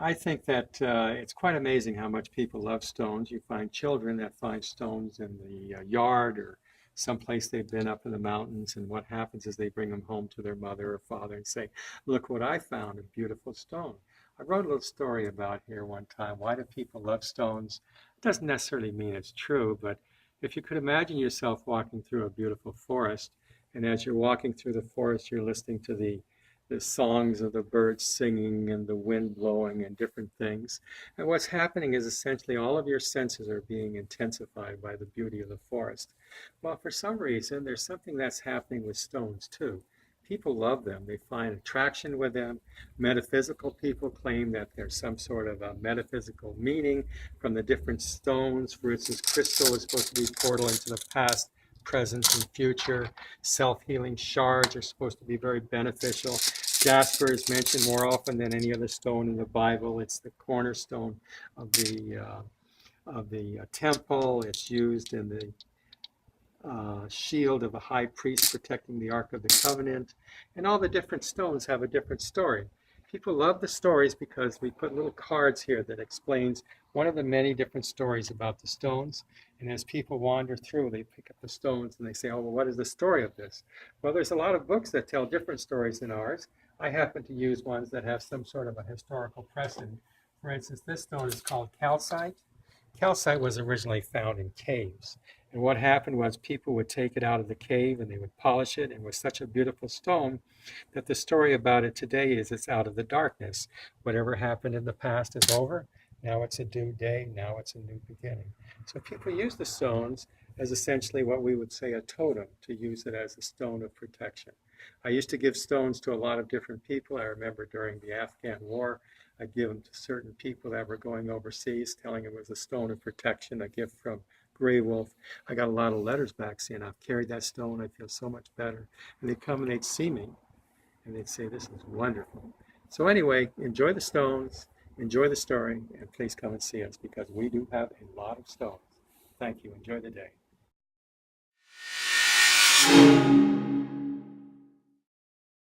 I think that it's quite amazing how much people love stones. You find children that find stones in the yard or someplace they've been up in the mountains, and what happens is they bring them home to their mother or father and say, "Look what I found, a beautiful stone." I wrote a little story about here one time. Why do people love stones? It doesn't necessarily mean it's true, but if you could imagine yourself walking through a beautiful forest, and as you're walking through the forest, you're listening to the songs of the birds singing and the wind blowing and different things. And what's happening is essentially all of your senses are being intensified by the beauty of the forest. Well, for some reason, there's something that's happening with stones too. People love them. They find attraction with them. Metaphysical people claim that there's some sort of a metaphysical meaning from the different stones. For instance, crystal is supposed to be a portal into the past, present, and future. Self-healing shards are supposed to be very beneficial. Jasper is mentioned more often than any other stone in the Bible. It's the cornerstone of the temple. It's used in the shield of a high priest protecting the Ark of the Covenant. And all the different stones have a different story. People love the stories because we put little cards here that explains one of the many different stories about the stones. And as people wander through, they pick up the stones and they say, oh, well, what is the story of this? Well, there's a lot of books that tell different stories than ours. I happen to use ones that have some sort of a historical precedent. For instance, this stone is called calcite. Calcite was originally found in caves. And what happened was people would take it out of the cave and they would polish it. And it was such a beautiful stone that the story about it today is it's out of the darkness. Whatever happened in the past is over. Now it's a new day. Now it's a new beginning. So people use the stones as essentially what we would say a totem, to use it as a stone of protection. I used to give stones to a lot of different people. I remember during the Afghan war, I'd give them to certain people that were going overseas, telling them it was a stone of protection, a gift from Grey Wolf. I got a lot of letters back saying, I've carried that stone, I feel so much better. And they'd come and they'd see me and they'd say, this is wonderful. So anyway, enjoy the stones, enjoy the story, and please come and see us because we do have a lot of stones. Thank you. Enjoy the day.